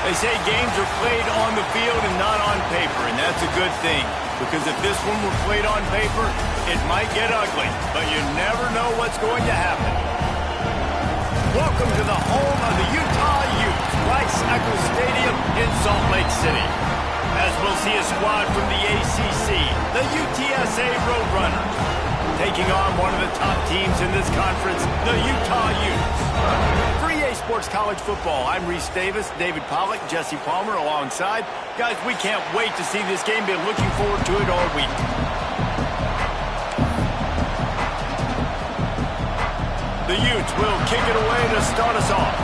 They say games are played on the field and not on paper, and that's a good thing. Because if this one were played on paper, it might get ugly, but you never know what's going to happen. Welcome to the home of the Utah Utes, Rice-Eccles Stadium in Salt Lake City. As we'll see a squad from the ACC, the UTSA Roadrunners, taking on one of the top teams in this conference, the Utah Utes. For EA Sports College Football, I'm Reese Davis, David Pollack, Jesse Palmer alongside. Guys, we can't wait to see this game. Been looking forward to it all week. The Utes will kick it away to start us off.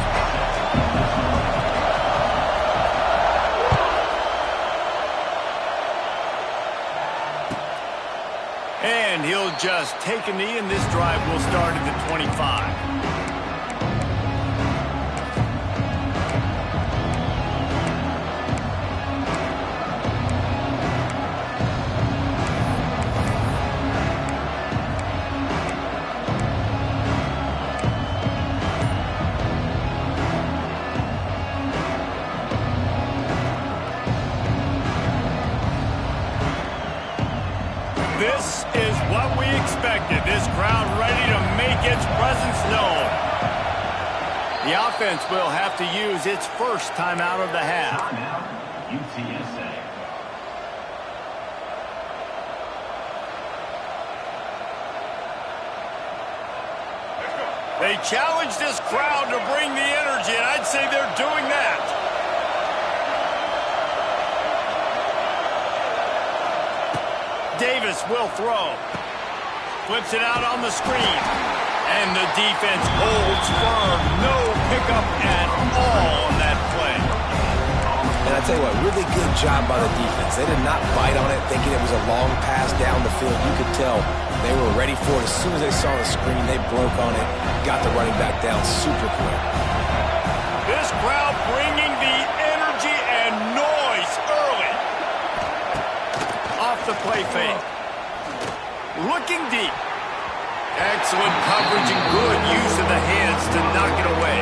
And he'll just take a knee, and this drive will start at the 25. This is what we expected. This crowd ready to make its presence known. The offense will have to use its first timeout of the half. Timeout, UTSA. They challenge this crowd to bring the energy, and I'd say they're doing that. Davis will throw. Flips it out on the screen. And the defense holds firm. No pickup at all on that play. And I tell you what, really good job by the defense. They did not bite on it thinking it was a long pass down the field. You could tell they were ready for it. As soon as they saw the screen, they broke on it, got the running back down super quick. This crowd bringing the energy and noise early. Off the play fake. Looking deep. Excellent coverage and good use of the hands to knock it away.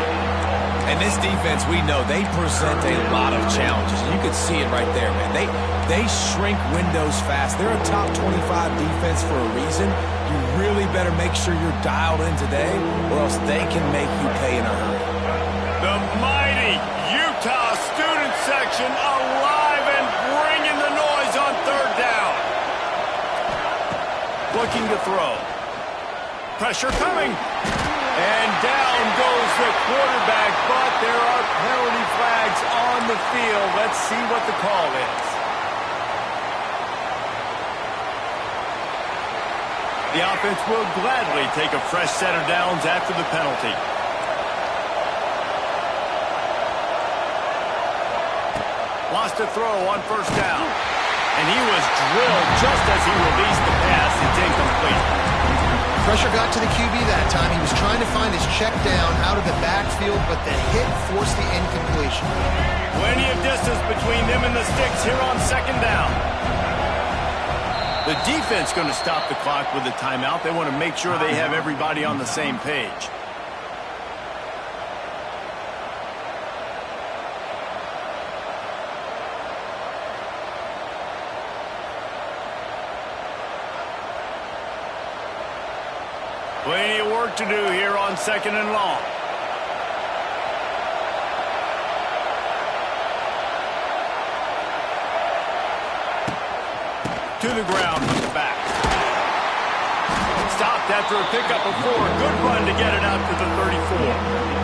And this defense, we know, they present a lot of challenges. You could see it right there, man. They shrink windows fast. They're a top 25 defense for a reason. You really better make sure you're dialed in today, or else they can make you pay in a hurry. The mighty Utah student section alive and bringing the noise on third down. Looking to throw. Pressure coming. And down goes the quarterback, but there are penalty flags on the field. Let's see what the call is. The offense will gladly take a fresh set of downs after the penalty. Lost a throw on first down. And he was drilled just as he released the pass. It's incomplete. Pressure got to the QB that time. He was trying to find his check down out of the backfield, but the hit forced the incompletion. Plenty of distance between them and the sticks here on second down. The defense going to stop the clock with a timeout. They want to make sure they have everybody on the same page. Plenty of work to do here on second and long. To the ground with the back. Stopped after a pickup of 4. Good run to get it out to the 34.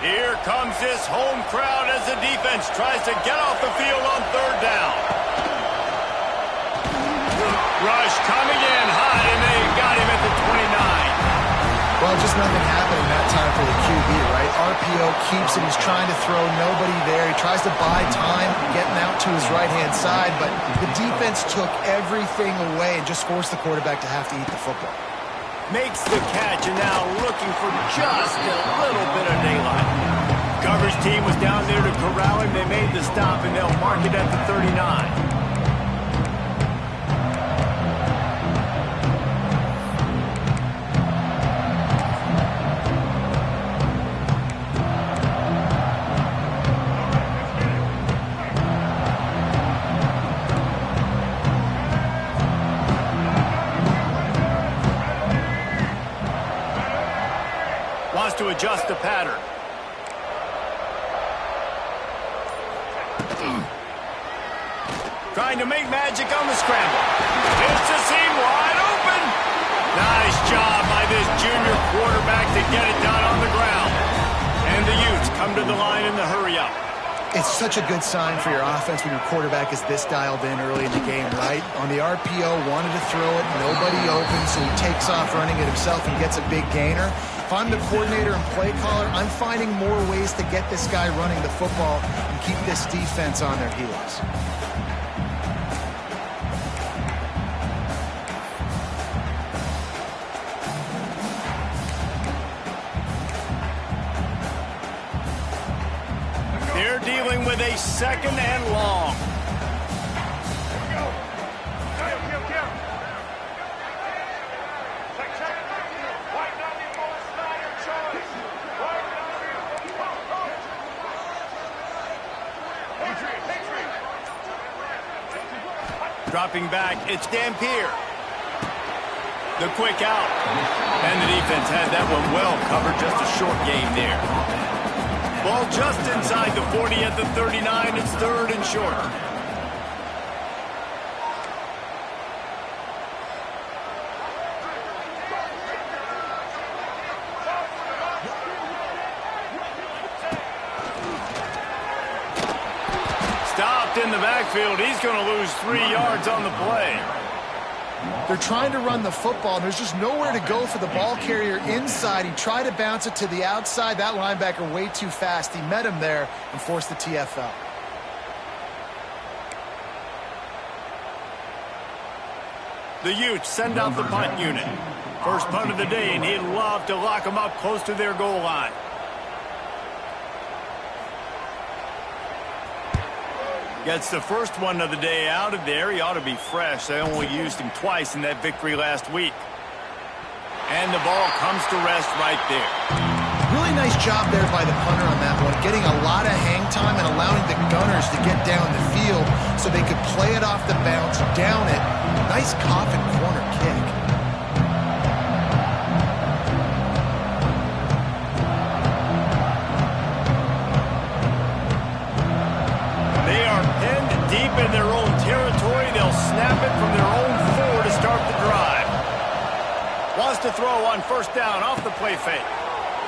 Here comes this home crowd as the defense tries to get off the field on third down. Rush coming in hot, and they got him at the 29. Well, just nothing happening that time for the QB, right? RPO keeps him. He's trying to throw, nobody there. He tries to buy time, getting out to his right-hand side, but the defense took everything away and just forced the quarterback to have to eat the football. Makes the catch, and now looking for just a little bit of daylight. Coverage team was down there to corral him. They made the stop, and they'll mark it at the 39. Wants to adjust the pattern. Trying to make magic on the scramble. It's a seam wide open. Nice job by this junior quarterback to get it done on the ground. And the Utes come to the line in the hurry-up. It's such a good sign for your offense when your quarterback is this dialed in early in the game, right? On the RPO, wanted to throw it, nobody open, so he takes off running it himself and gets a big gainer. If I'm the coordinator and play caller, I'm finding more ways to get this guy running the football and keep this defense on their heels. They're dealing with a second and long. Dropping back, it's Dampier. The quick out. And the defense had that one well covered, just a short game there. Ball just inside the 40 at the 39. It's third and short. Stopped in the backfield. He's going to lose 3 yards on the play. They're trying to run the football, and there's just nowhere to go for the ball carrier inside. He tried to bounce it to the outside. That linebacker way too fast. He met him there and forced the TFL. The Utes send out the punt unit. First punt of the day, and he'd love to lock them up close to their goal line. Gets the first one of the day out of there. He ought to be fresh. They only used him twice in that victory last week. And the ball comes to rest right there. Really nice job there by the punter on that one, getting a lot of hang time and allowing the Gunners to get down the field so they could play it off the bounce, down it. Nice coffin corner kick. Deep in their own territory, they'll snap it from their own 4 to start the drive. Wants to throw on first down off the play fake.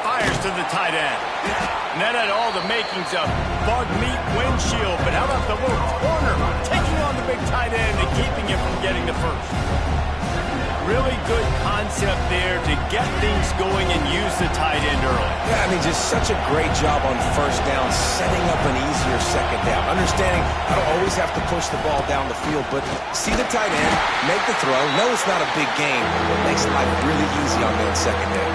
Fires to the tight end. And that had all the makings of bug meat windshield, but how about the little corner taking on the big tight end and keeping him from getting the first? Really good concept there to get things going and use the tight end early. Yeah, I mean, just such a great job on first down, setting up an easier second down. Understanding I don't always have to push the ball down the field, but see the tight end, make the throw. No, it's not a big game, but it makes life really easy on that second down.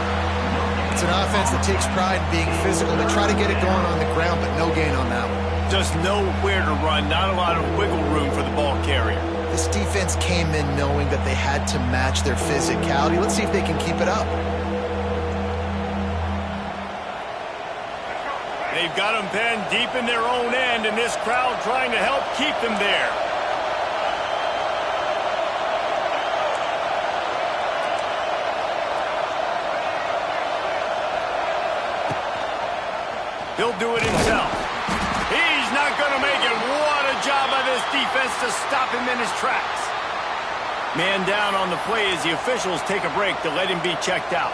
It's an offense that takes pride in being physical. They try to get it going on the ground, but no gain on that one. Just nowhere to run, not a lot of wiggle room for the ball carrier. This defense came in knowing that they had to match their physicality. Let's see if they can keep it up. They've got them penned deep in their own end, and this crowd trying to help keep them there. He'll do it himself. He's not going to make it. What a job by this defense to stop him in his tracks. Man down on the play as the officials take a break to let him be checked out.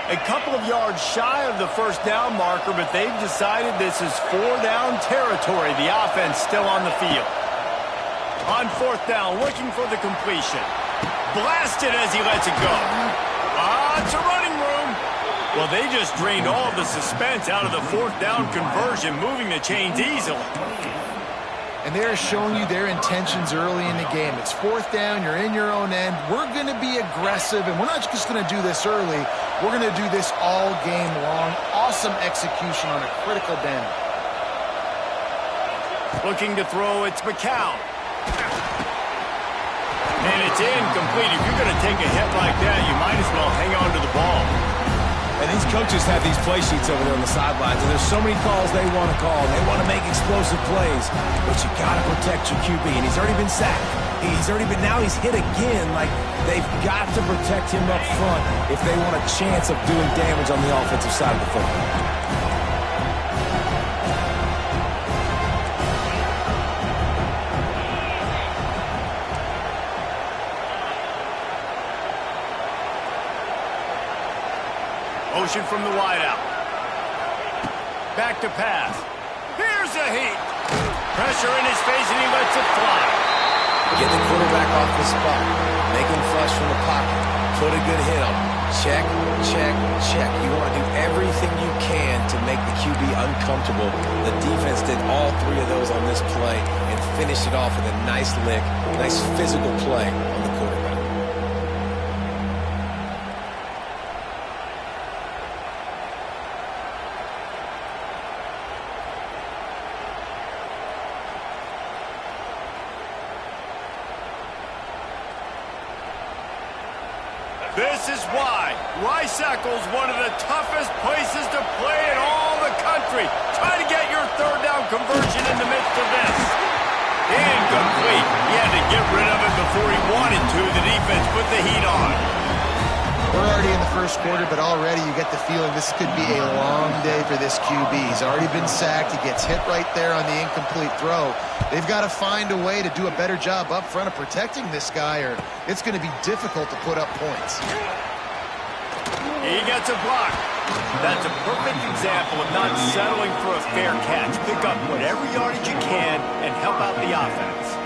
A couple of yards shy of the first down marker, but they've decided this is 4-down territory. The offense still on the field. On fourth down, looking for the completion. Blasted as he lets it go. Lots of running room. Well, they just drained all the suspense out of the fourth down conversion, moving the chains easily. And they're showing you their intentions early in the game. It's fourth down, you're in your own end. We're going to be aggressive, and we're not just going to do this early. We're going to do this all game long. Awesome execution on a critical down. Looking to throw, it's McCown. And it's incomplete. If you're going to take a hit like that, you might as well hang on to the ball. And these coaches have these play sheets over there on the sidelines, and there's so many calls they want to call. They want to make explosive plays, but you got to protect your QB, and he's already been sacked. Now he's hit again. Like, they've got to protect him up front if they want a chance of doing damage on the offensive side of the football. Motion from the wideout. Back to pass. Here's a heat. Pressure in his face, and he lets it fly. Get the quarterback off the spot. Make him flush from the pocket. Put a good hit on him. Check, check, check. You want to do everything you can to make the QB uncomfortable. The defense did all three of those on this play and finished it off with a nice lick, nice physical play on the quarterback. This is why Rice-Eccles, one of the toughest places to play in all the country. Try to get your third down conversion in the midst of this. Incomplete. He had to get rid of it before he wanted to. The defense put the heat on. We're already in the first quarter, but already you get the feeling this could be a long day for this QB. He's already been sacked. He gets hit right there on the incomplete throw. They've got to find a way to do a better job up front of protecting this guy, or it's going to be difficult to put up points. He gets a block. That's a perfect example of not settling for a fair catch. Pick up whatever yardage you can and help out the offense.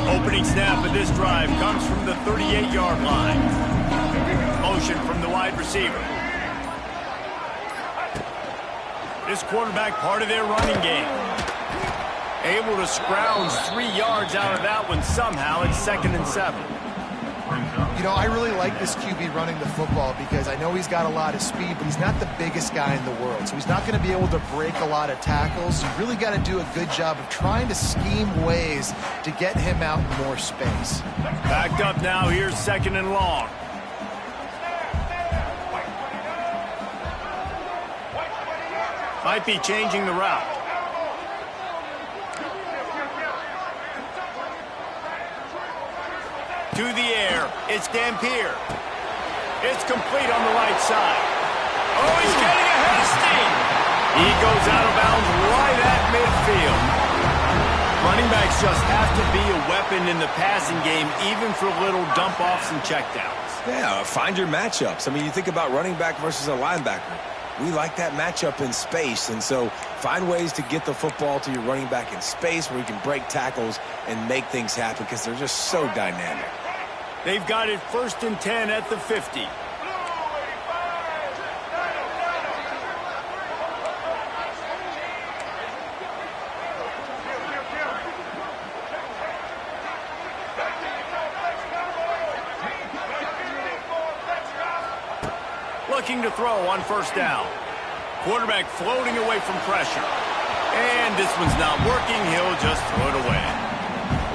Opening snap of this drive comes from the 38-yard line. Motion from the wide receiver. This quarterback part of their running game. Able to scrounge 3 yards out of that one somehow. It's 2nd and 7. You know, I really like this QB running the football because I know he's got a lot of speed, but he's not the biggest guy in the world. So he's not going to be able to break a lot of tackles. You really got to do a good job of trying to scheme ways to get him out in more space. Backed up now. Here's 2nd and long. Might be changing the route. To the air, it's Dampier. It's complete on the right side. Oh, he's getting ahead of steam. He goes out of bounds right at midfield. Running backs just have to be a weapon in the passing game, even for little dump-offs and checkdowns. Yeah, find your matchups. I mean, you think about running back versus a linebacker. We like that matchup in space, and so find ways to get the football to your running back in space where you can break tackles and make things happen because they're just so dynamic. They've got it 1st and 10 at the 50. Looking to throw on 1st down. Quarterback floating away from pressure. And this one's not working. He'll just throw it away.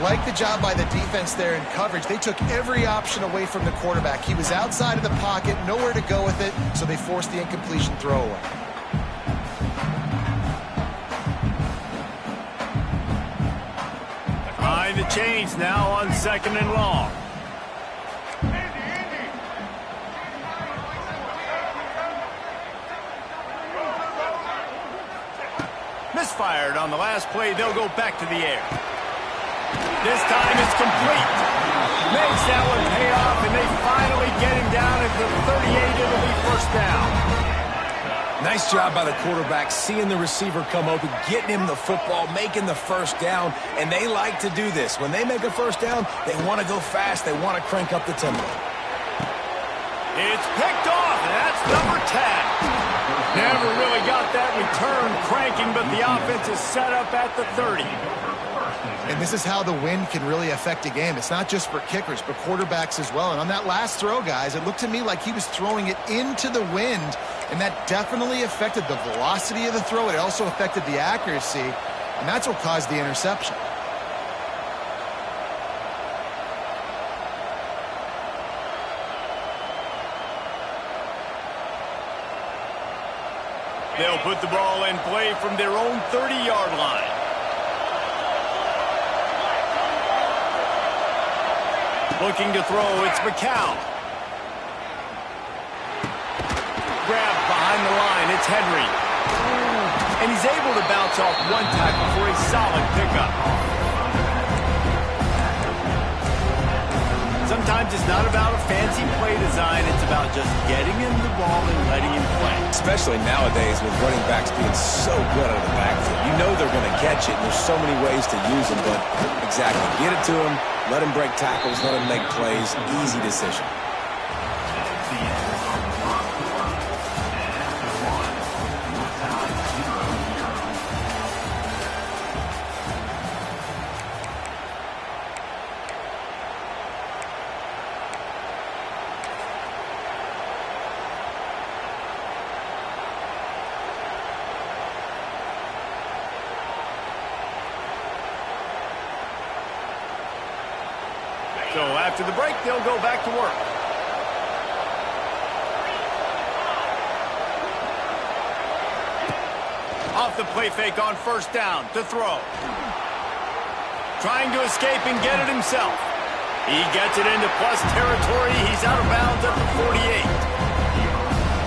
Like the job by the defense there in coverage. They took every option away from the quarterback. He was outside of the pocket, nowhere to go with it, so they forced the incompletion throwaway. Behind the chains now on 2nd and long. Misfired on the last play. They'll go back to the air. This time it's complete. Makes that one pay off, and they finally get him down at the 38. It'll be first down. Nice job by the quarterback, seeing the receiver come open, getting him the football, making the first down, and they like to do this. When they make a first down, they want to go fast. They want to crank up the tempo. It's picked off, and that's number 10. Never really got that return cranking, but the offense is set up at the 30. And this is how the wind can really affect a game. It's not just for kickers, but quarterbacks as well. And on that last throw, guys, it looked to me like he was throwing it into the wind, and that definitely affected the velocity of the throw. It also affected the accuracy, and that's what caused the interception. They'll put the ball in play from their own 30-yard line. Looking to throw, it's McCown. Grab behind the line, it's Henry. And he's able to bounce off one tackle for a solid pickup. Sometimes it's not about a fancy play design, it's about just getting him the ball and letting him play. Especially nowadays with running backs being so good out of the backfield. You know they're going to catch it, and there's so many ways to use them, but exactly, get it to them, let him break tackles, let him make plays. Easy decision. So after the break, they'll go back to work. Off the play fake on first down to throw. Trying to escape and get it himself. He gets it into plus territory. He's out of bounds at the 48.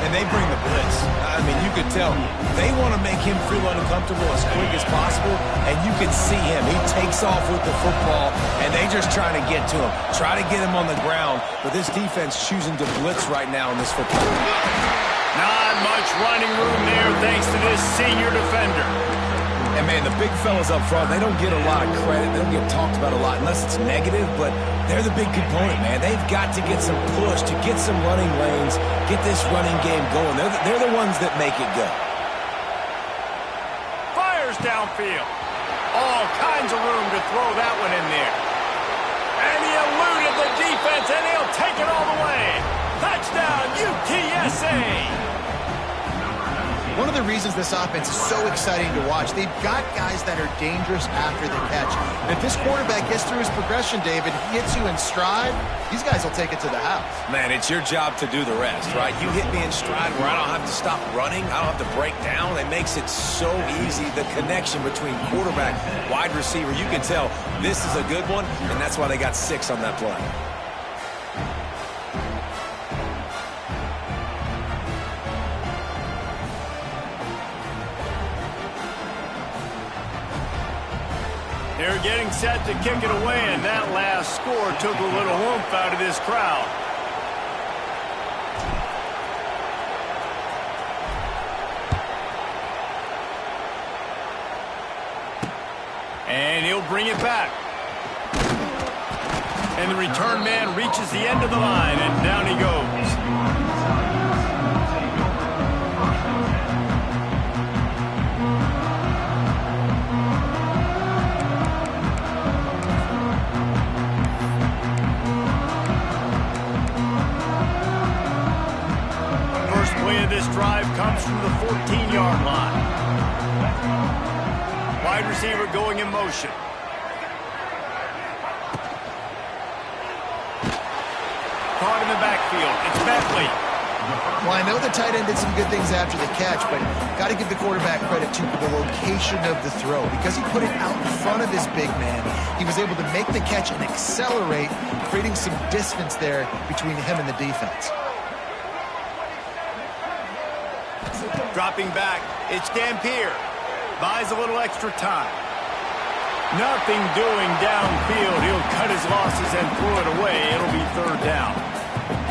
And they bring the blitz. I mean, you could tell they want to make him feel uncomfortable as quick as possible, and you can see him. He takes off with the football, and they just try to get to him, try to get him on the ground. But this defense choosing to blitz right now in this football. Not much running room there thanks to this senior defender. And, man, the big fellas up front, they don't get a lot of credit. They don't get talked about a lot unless it's negative, but they're the big component, man. They've got to get some push to get some running lanes, get this running game going. They're the ones that make it go. Fires downfield. All kinds of room to throw that one in there. And he eluded the defense, and he'll take it all the way. Touchdown, UTSA. One of the reasons this offense is so exciting to watch, they've got guys that are dangerous after the catch. And if this quarterback gets through his progression, David, he hits you in stride, these guys will take it to the house. Man, it's your job to do the rest, right? You hit me in stride where I don't have to stop running, I don't have to break down. It makes it so easy, the connection between quarterback, wide receiver. You can tell this is a good one, and that's why they got 6 on that play. They're getting set to kick it away, and that last score took a little oomph out of this crowd. And he'll bring it back. And the return man reaches the end of the line, and down he goes. This drive comes from the 14-yard line. Wide receiver going in motion. Caught in the backfield. It's Bentley. Well, I know the tight end did some good things after the catch, but got to give the quarterback credit to the location of the throw. Because he put it out in front of his big man, he was able to make the catch and accelerate, creating some distance there between him and the defense. Dropping back, it's Dampier. Buys a little extra time. Nothing doing downfield. He'll cut his losses and throw it away. It'll be third down.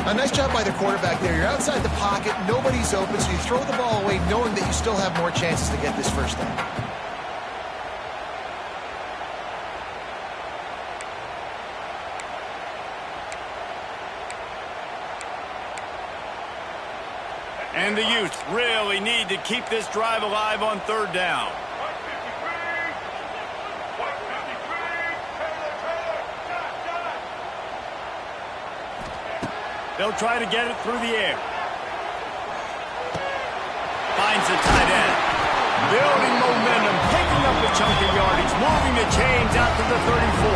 A nice job by the quarterback there. You're outside the pocket. Nobody's open, so you throw the ball away knowing that you still have more chances to get this first down. And the Utes really need to keep this drive alive on third down. They'll try to get it through the air. Finds the tight end. Building momentum, picking up a chunk of yardage, moving the chains out to the 34.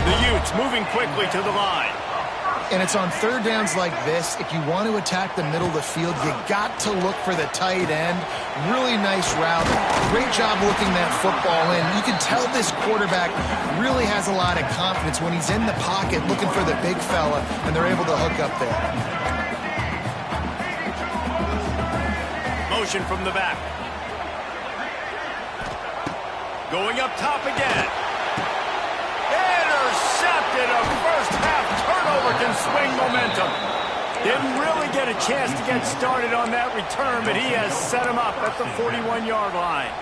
The Utes moving quickly to the line. And it's on third downs like this, if you want to attack the middle of the field, you got to look for the tight end. Really nice route. Great job looking that football in. You can tell this quarterback really has a lot of confidence when he's in the pocket looking for the big fella, and they're able to hook up there. Motion from the back. Going up top again. Intercepted. A first half turnover can swing momentum. Didn't really get a chance to get started on that return, but he has set him up at the 41-yard line.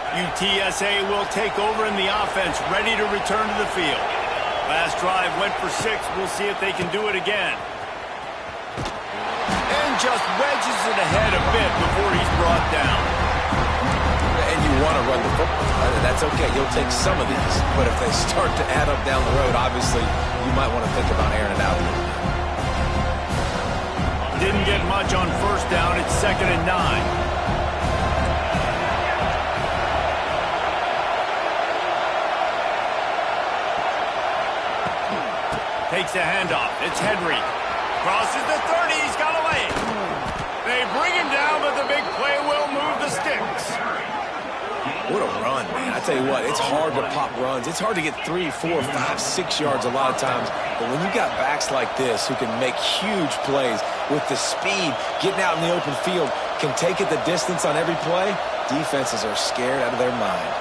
UTSA will take over in the offense, ready to return to the field. Last drive went for 6. We'll see if they can do it again. And just wedges it ahead a bit before he's brought down. And you want to run the football. That's okay. You'll take some of these. But if they start to add up down the road, obviously, you might want to think about airing it out a little bit. Didn't get much on first down. It's 2nd and 9. Takes a handoff. It's Henry. Crosses the 30. He's got away. They bring him down, but the big play will move the sticks. What a run, man. I tell you what, it's hard to pop runs. It's hard to get 3, 4, 5, 6 yards a lot of times. But when you got backs like this who can make huge plays with the speed, getting out in the open field, can take it the distance on every play, defenses are scared out of their mind.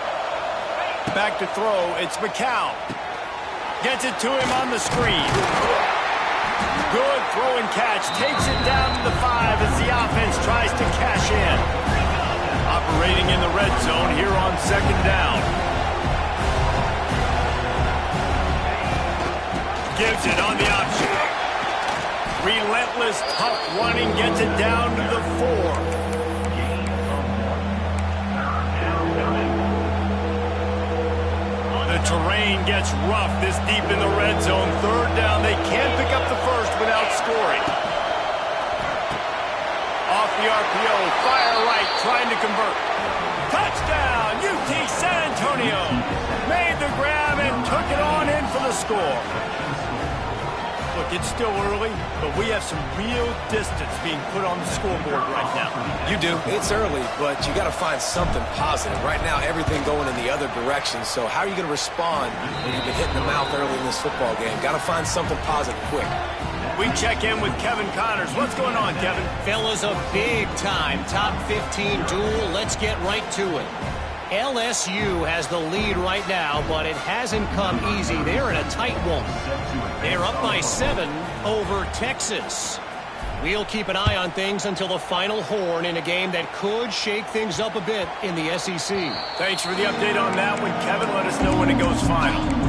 Back to throw. It's McCown. Gets it to him on the screen. Good throw and catch. Takes it down to the 5 as the offense tries to cash in. Operating in the red zone here on 2nd down. Gives it on the option. Relentless, tough running. Gets it down to the 4. The terrain gets rough this deep in the red zone. 3rd down. They can't pick up the first without scoring. Off the RPO, fire right, trying to convert. Touchdown, UT San Antonio. Made the grab and took it on in for the score. Look, it's still early, but we have some real distance being put on the scoreboard right now. You do. It's early, but you got to find something positive. Right now, everything going in the other direction. So how are you going to respond when you've been hit in the mouth early in this football game? Got to find something positive quick. We check in with Kevin Connors. What's going on, Kevin? Fellas, a big-time top 15 duel. Let's get right to it. LSU has the lead right now, but it hasn't come easy. They're in a tight one. They're up by 7 over Texas. We'll keep an eye on things until the final horn in a game that could shake things up a bit in the SEC. Thanks for the update on that one, Kevin. Let us know when it goes final.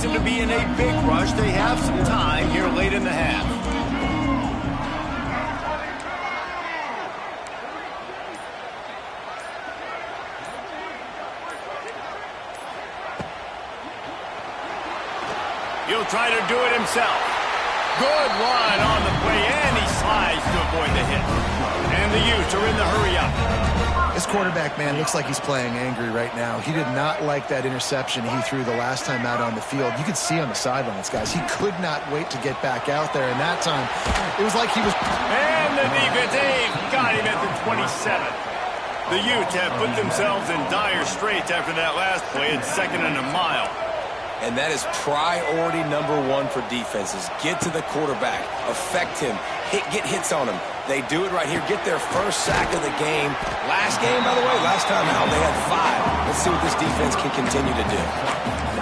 To be in a big rush. They have some time here late in the half. He'll try to do it himself. Good line on the play, and he slides to avoid the hit. And the Utes are in the hurry up. This This quarterback, man, looks like he's playing angry right now. He did not like that interception he threw the last time out on the field. You could see on the sidelines, guys. He could not wait to get back out there. And that time, it was like he was... And the defense, Abe got him at the 27. The Utes have put themselves in dire straits after that last play at 2nd and a mile. And that is priority number 1 for defenses. Get to the quarterback. Affect him. Get hits on him. They do it right here. Get their first sack of the game. Last game, by the way, last time out, they had 5. Let's see what this defense can continue to do.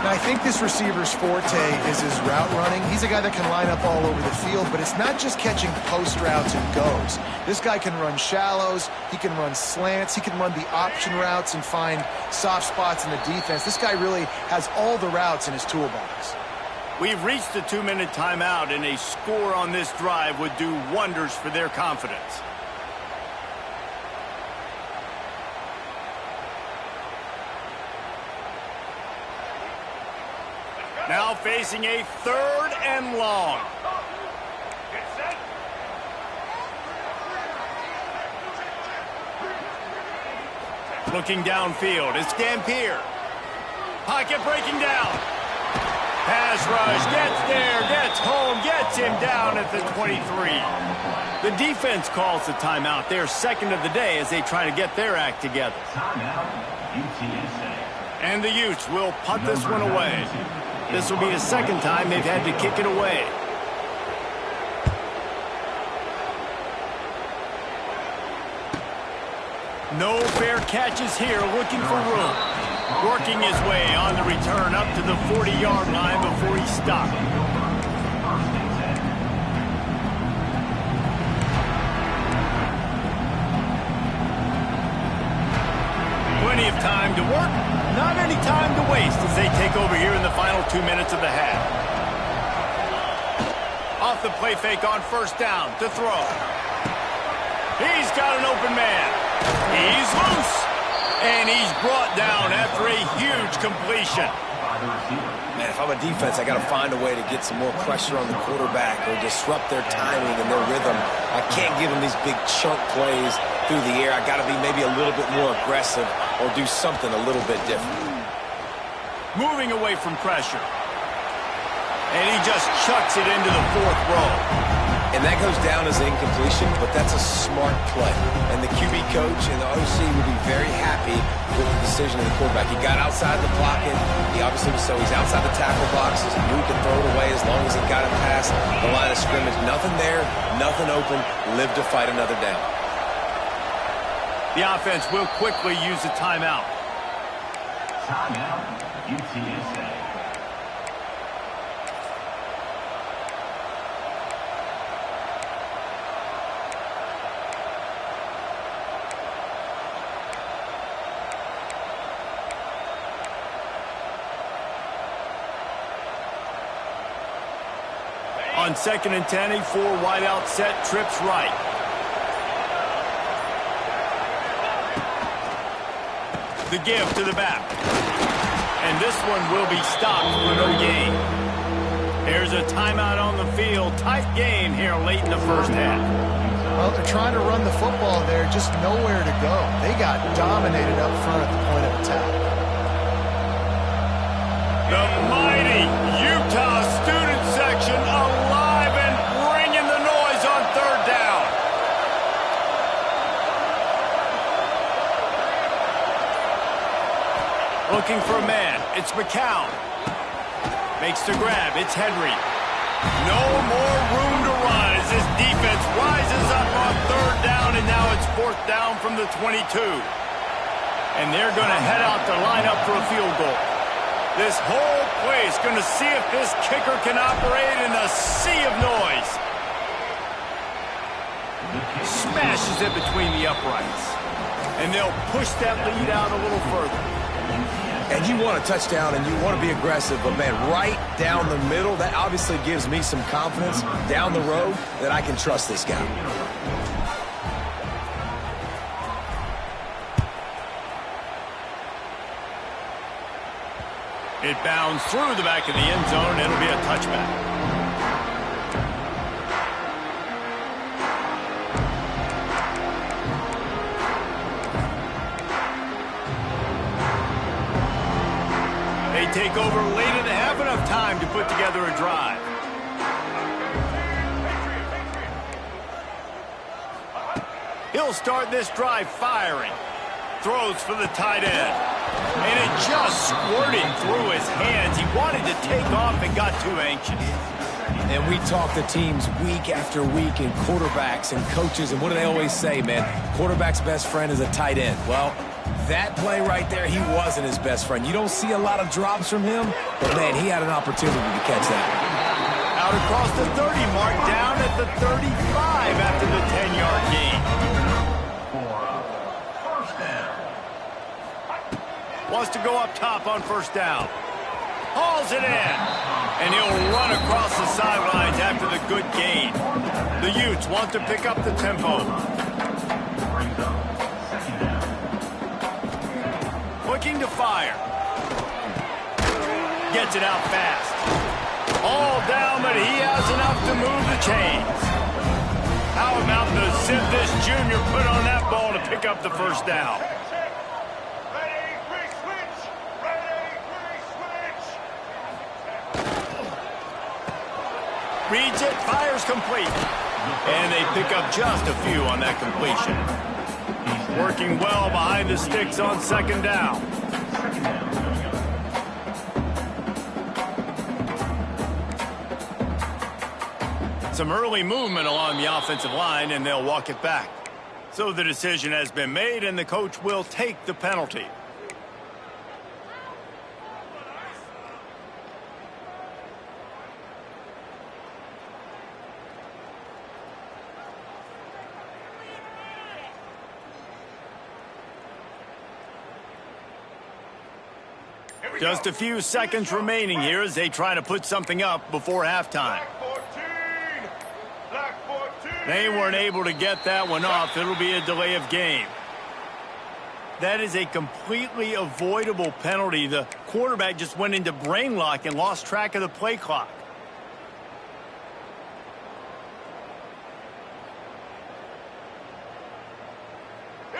Now, I think this receiver's forte is his route running. He's a guy that can line up all over the field, but it's not just catching post routes and goes. This guy can run shallows. He can run slants. He can run the option routes and find soft spots in the defense. This guy really has all the routes in his toolbox. We've reached the 2-minute timeout, and a score on this drive would do wonders for their confidence. Now facing a 3rd and long. Looking downfield, it's Dampier. Pocket breaking down. Pass rush, gets there, gets home, gets him down at the 23. The defense calls the timeout. They're 2nd of the day as they try to get their act together. Timeout, UTSA. And the Utes will punt this one away. This will be the 2nd time they've had to kick it away. No fair catches here, looking for room. Working his way on the return up to the 40-yard line before he stopped. Plenty of time to work, not any time to waste as they take over here in the final 2 minutes of the half. Off the play fake on 1st down to throw. He's got an open man. He's loose. And he's brought down after a huge completion. Man, if I'm a defense, I got to find a way to get some more pressure on the quarterback or disrupt their timing and their rhythm. I can't give them these big chunk plays through the air. I got to be maybe a little bit more aggressive or do something a little bit different. Moving away from pressure. And he just chucks it into the 4th row. And that goes down as an incompletion, but that's a smart play. And the QB coach and the OC will be very happy with the decision of the quarterback. He got outside the pocket. He obviously was so he's outside the tackle box. He moved to throw it away as long as he got it past the line of scrimmage. Nothing there, nothing open. Live to fight another down. The offense will quickly use a timeout. Timeout, UTSA. On 2nd and 10, a 4-wide-out set, trips right. The give to the back. And this one will be stopped for no gain. There's a timeout on the field. Tight game here late in the 1st half. Well, they're trying to run the football there, just nowhere to go. They got dominated up front at the point of attack. The mighty Utah student section alive and bringing the noise on 3rd down. Looking for a man. It's McCown. Makes the grab. It's Henry. No more room to run as this defense rises up on 3rd down, and now it's 4th down from the 22. And they're going to head out to line up for a field goal. This whole place going to see if this kicker can operate in a sea of noise. Smashes it between the uprights. And they'll push that lead out a little further. And you want a touchdown and you want to be aggressive, but man, right down the middle, that obviously gives me some confidence down the road that I can trust this guy. It bounds through the back of the end zone, and it'll be a touchback. take over late in the half, enough time to put together a drive. He'll start this drive firing. Throws for the tight end. And it just squirted through his hands. He wanted to take off and got too anxious. And we talk to teams week after week and quarterbacks and coaches, and what do they always say, man? Quarterback's best friend is a tight end. Well, that play right there, he wasn't his best friend. You don't see a lot of drops from him, but, man, he had an opportunity to catch that. Out across the 30 mark, down at the 35 after the 10-yard gain. Wants to go up top on first down. Hauls it in. And he'll run across the sidelines after the good gain. The Utes want to pick up the tempo. Looking to fire. Gets it out fast. All down, but he has enough to move the chains. How about the zip this junior put on that ball to pick up the first down? Reads it, fires complete. And they pick up just a few on that completion. Working well behind the sticks on second down. Some early movement along the offensive line, and they'll walk it back. So the decision has been made, and the coach will take the penalty. Just a few seconds remaining here as they try to put something up before halftime. They weren't able to get that one off. It'll be a delay of game. That is a completely avoidable penalty. The quarterback just went into brain lock and lost track of the play clock.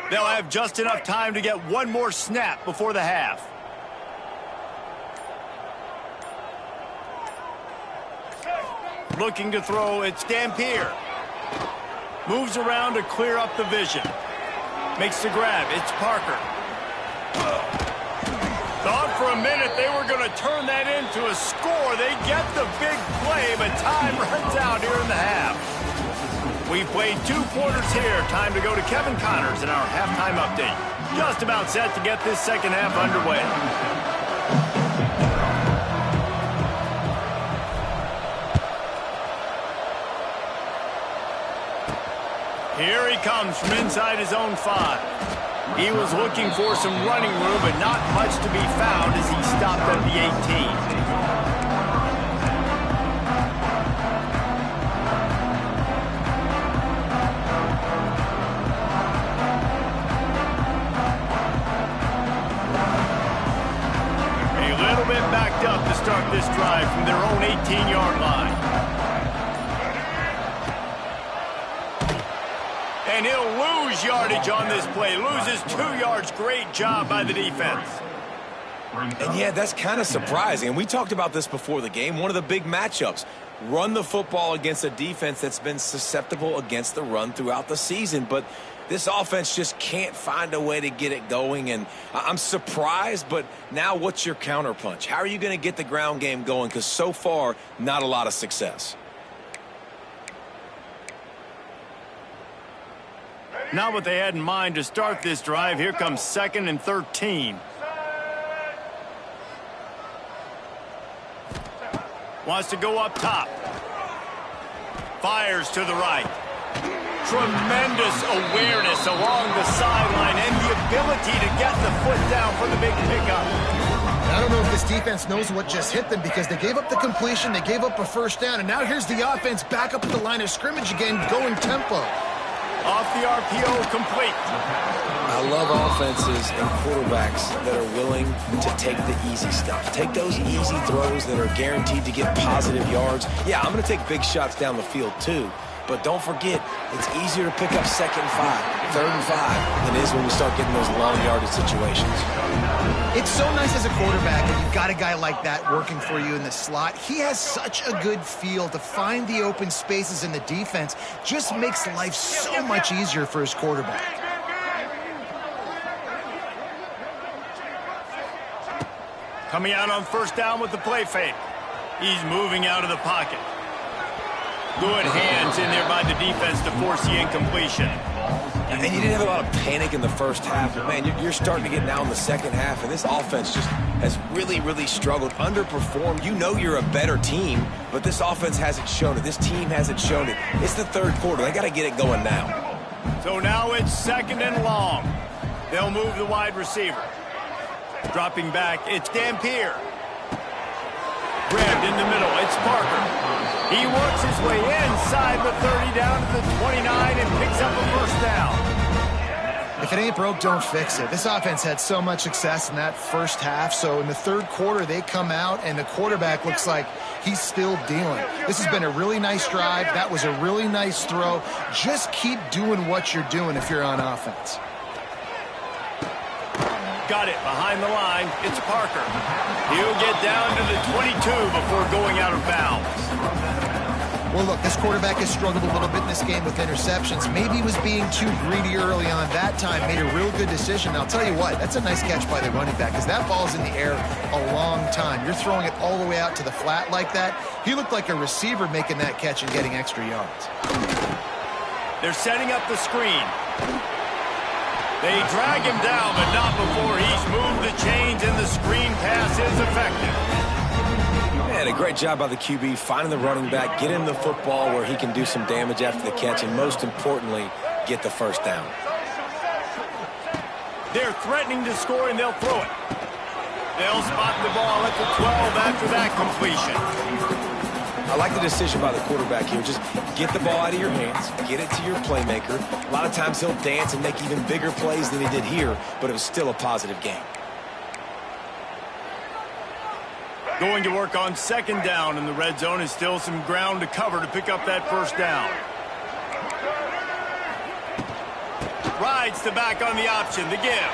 They'll have just enough time to get one more snap before the half. Looking to throw, it's Dampier. Moves around to clear up the vision. Makes the grab, it's Parker. Thought for a minute they were going to turn that into a score. They get the big play, but time runs out here in the half. We played 2 quarters here. Time to go to Kevin Connors in our halftime update. Just about set to get this second half underway. Here he comes from inside his own 5. He was looking for some running room, but not much to be found as he stopped at the 18. A little bit backed up to start this drive from their own 18-yard line. And he'll lose yardage on this play. Loses 2 yards. Great job by the defense. And, yeah, that's kind of surprising. And we talked about this before the game. One of the big matchups. Run the football against a defense that's been susceptible against the run throughout the season. But this offense just can't find a way to get it going. And I'm surprised, but now what's your counterpunch? How are you going to get the ground game going? Because so far, not a lot of success. Not what they had in mind to start this drive. Here comes 2nd and 13. Wants to go up top. Fires to the right. Tremendous awareness along the sideline and the ability to get the foot down for the big pickup. I don't know if this defense knows what just hit them because they gave up the completion, they gave up a first down, and now here's the offense back up at the line of scrimmage again, going tempo. Off the RPO, complete. I love offenses and quarterbacks that are willing to take the easy stuff. Take those easy throws that are guaranteed to get positive yards. Yeah, I'm going to take big shots down the field too, But don't forget, it's easier to pick up 2nd and 5, 3rd and 5 than it is when we start getting those long yardage situations. It's so nice as a quarterback when you've got a guy like that working for you in the slot. He has such a good feel to find the open spaces in the defense. Just makes life so much easier for his quarterback. Coming out on 1st down with the play fake. He's moving out of the pocket. Good hands in there by the defense to force the incompletion. And you didn't have a lot of panic in the 1st half, but man, you're starting to get now in the 2nd half, and this offense just has really, really struggled, underperformed. You know you're a better team, but this offense hasn't shown it. This team hasn't shown it. It's the 3rd quarter. They got to get it going now. So now it's 2nd and long. They'll move the wide receiver. Dropping back, it's Dampier. Grabbed in the middle, it's Parker. He works his way inside the 30 down to the 29 and picks up a 1st down. If it ain't broke, don't fix it. This offense had so much success in that 1st half, so in the 3rd quarter they come out and the quarterback looks like he's still dealing. This has been a really nice drive. That was a really nice throw. Just keep doing what you're doing if you're on offense. Got it behind the line. It's Parker. He'll get down to the 22 before going out of bounds. Well, look, this quarterback has struggled a little bit in this game with interceptions. Maybe he was being too greedy early on. That time made a real good decision. I'll tell you what, that's a nice catch by the running back because that ball's in the air a long time. You're throwing it all the way out to the flat like that. He looked like a receiver making that catch and getting extra yards. They're setting up the screen. They drag him down, but not before he's moved the chains and the screen pass is effective. Man, a great job by the QB finding the running back, get him the football where he can do some damage after the catch, and most importantly, get the 1st down. They're threatening to score, and they'll throw it. They'll spot the ball at the 12 after that completion. I like the decision by the quarterback here. Just get the ball out of your hands, get it to your playmaker. A lot of times he'll dance and make even bigger plays than he did here, but it was still a positive game. Going to work on 2nd down, and the red zone is still some ground to cover to pick up that 1st down. Rides the back on the option, the give.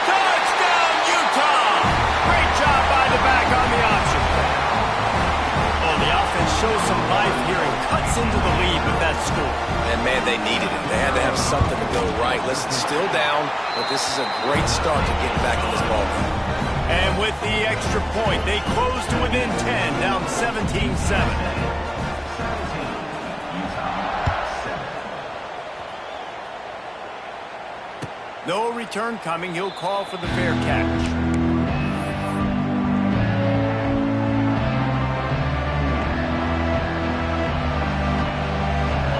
Touchdown, Utah! Great job by the back on the option. Oh, the offense shows some life here and cuts into the lead with that score. And, man, they needed it. They had to have something to go right. Listen, still down, but this is a great start to getting back in this ballgame. And with the extra point, they close to within 10, down 17-7. No return coming. He'll call for the fair catch.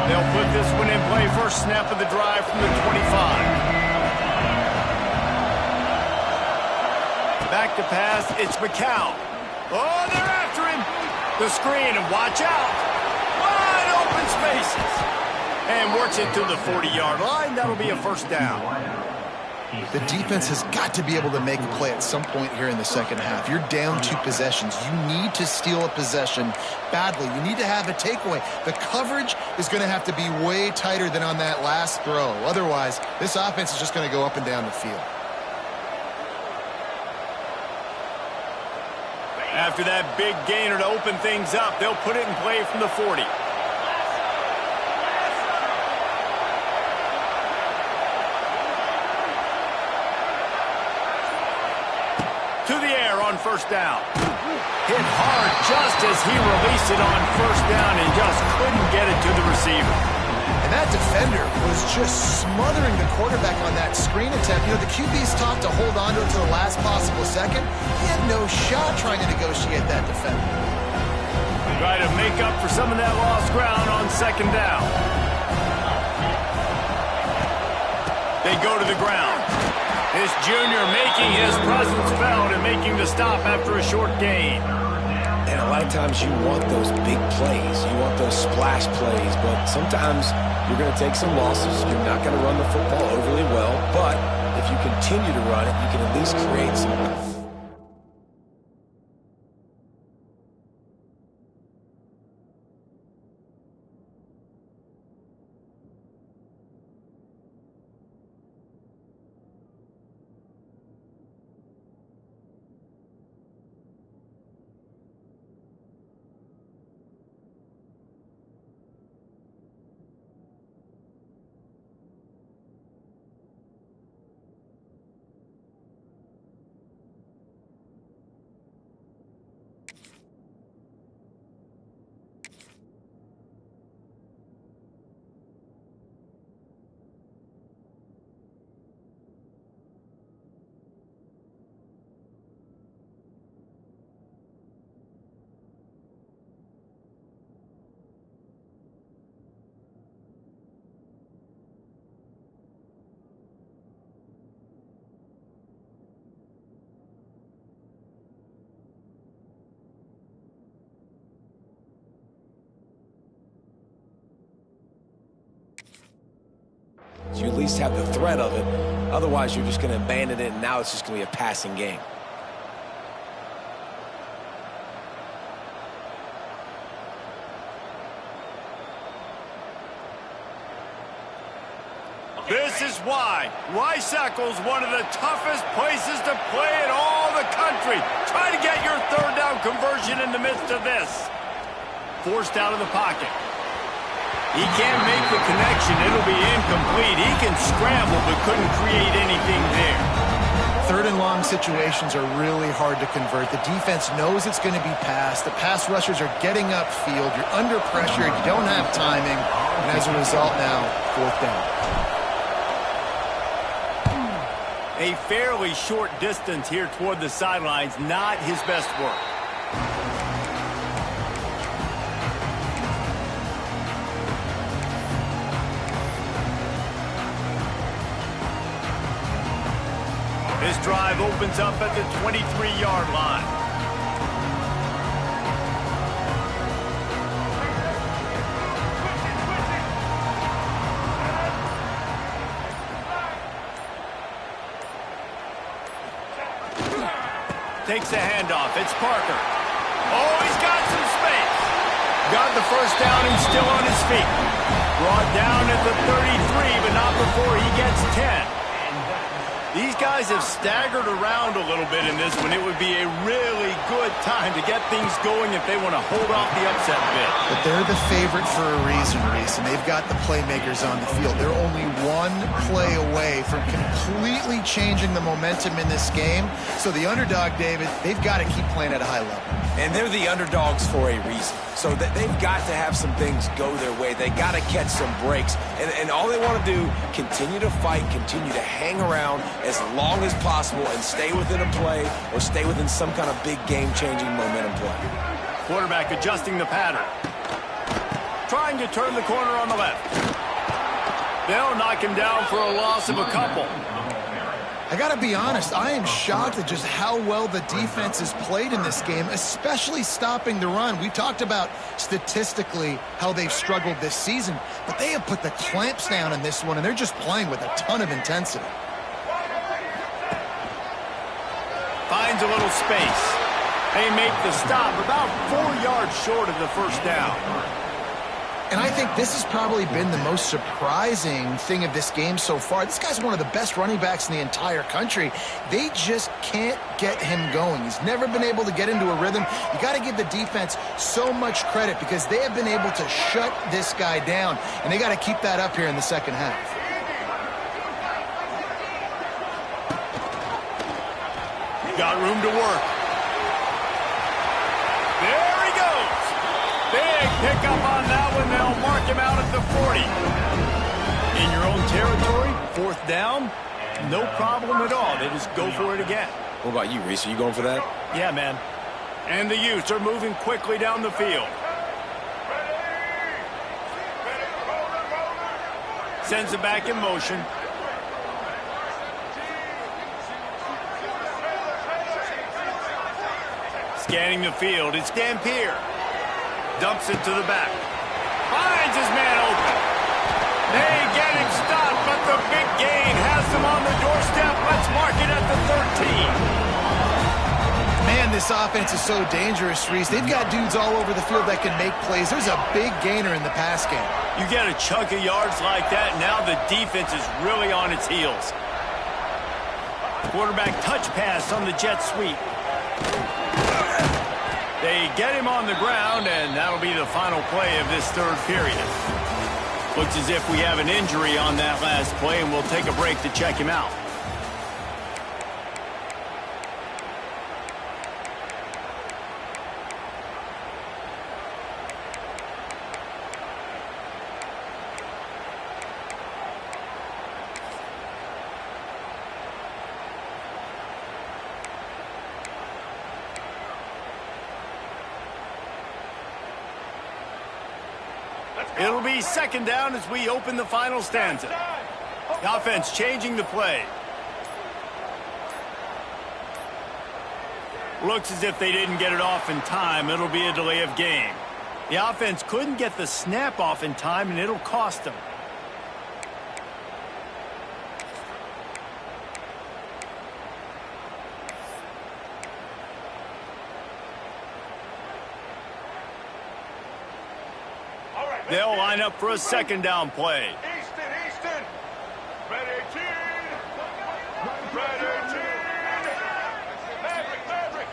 They'll put this one in play. 1st snap of the drive from the 25. Back to pass, it's McCown. Oh, they're after him. The screen, and watch out. Wide open spaces. And works it to the 40-yard line. That'll be a 1st down. The defense has got to be able to make a play at some point here in the 2nd half. You're down 2 possessions. You need to steal a possession badly. You need to have a takeaway. The coverage is going to have to be way tighter than on that last throw. Otherwise, this offense is just going to go up and down the field. After that big gainer to open things up, they'll put it in play from the 40. To the air on 1st down. Hit hard just as he released it on 1st down and just couldn't get it to the receiver. And that defender was just smothering the quarterback on that screen attempt. You know, the QB's taught to hold on to it to the last possible second. He had no shot trying to negotiate that defender. Try to make up for some of that lost ground on 2nd down. They go to the ground. This junior making his presence felt and making the stop after a short gain. And a lot of times you want those big plays. You want those splash plays. But sometimes you're going to take some losses. You're not going to run the football overly well. But if you continue to run it, you can at least create some... You at least have the threat of it. Otherwise, you're just going to abandon it, and now it's just going to be a passing game. This is why Rice-Eccles one of the toughest places to play in all the country. Try to get your third down conversion in the midst of this. Forced out of the pocket. He can't make the connection. It'll be incomplete. He can scramble but couldn't create anything there. Third and long situations are really hard to convert. The defense knows it's going to be passed. The pass rushers are getting upfield. You're under pressure. You don't have timing. And as a result now, fourth down. A fairly short distance here toward the sidelines, not his best work. This drive opens up at the 23-yard line. Takes the handoff. It's Parker. Oh, he's got some space. Got the first down and still on his feet. Brought down at the 33, but not before he gets 10. These guys have staggered around a little bit in this one. It would be a really good time to get things going if they want to hold off the upset bid. But they're the favorite for a reason, Reese, and they've got the playmakers on the field. They're only one play away from completely changing the momentum in this game. So the underdog, David, they've got to keep playing at a high level. And they're the underdogs for a reason. So that they've got to have some things go their way. They got to catch some breaks. And all they want to do, continue to fight, continue to hang around as long as possible and stay within a play or stay within some kind of big game-changing momentum play. Quarterback adjusting the pattern. Trying to turn the corner on the left. They'll knock him down for a loss of a couple. I got to be honest, I am shocked at just how well the defense has played in this game, especially stopping the run. We talked about statistically how they've struggled this season, but they have put the clamps down in this one, and they're just playing with a ton of intensity. Finds a little space. They make the stop about 4 yards short of the first down. And I think this has probably been the most surprising thing of this game so far. This guy's one of the best running backs in the entire country. They just can't get him going. He's never been able to get into a rhythm. You got to give the defense so much credit because they have been able to shut this guy down, and they got to keep that up here in the second half. Got room to work. There he goes. Big pickup on that one. They'll mark him out at the 40. In your own territory, fourth down, no problem at all. They just go for it again. What about you, Reese? Are you going for that? Yeah, man. And the Utes are moving quickly down the field. Sends it back in motion. Scanning the field, it's Dampier. Dumps it to the back. Finds his man open. They get him stopped, but the big gain has them on the doorstep. Let's mark it at the 13. Man, this offense is so dangerous, Reese. They've got dudes all over the field that can make plays. There's a big gainer in the pass game. You get a chunk of yards like that, now the defense is really on its heels. Quarterback touch pass on the jet sweep. They get him on the ground, and that'll be the final play of this third period. Looks as if we have an injury on that last play, and we'll take a break to check him out. It'll be second down as we open the final stanza. The offense changing the play. Looks as if they didn't get it off in time. It'll be a delay of game. The offense couldn't get the snap off in time, and it'll cost them. They'll line up for a second down play. Easton. Red 18. Red 18. Maverick.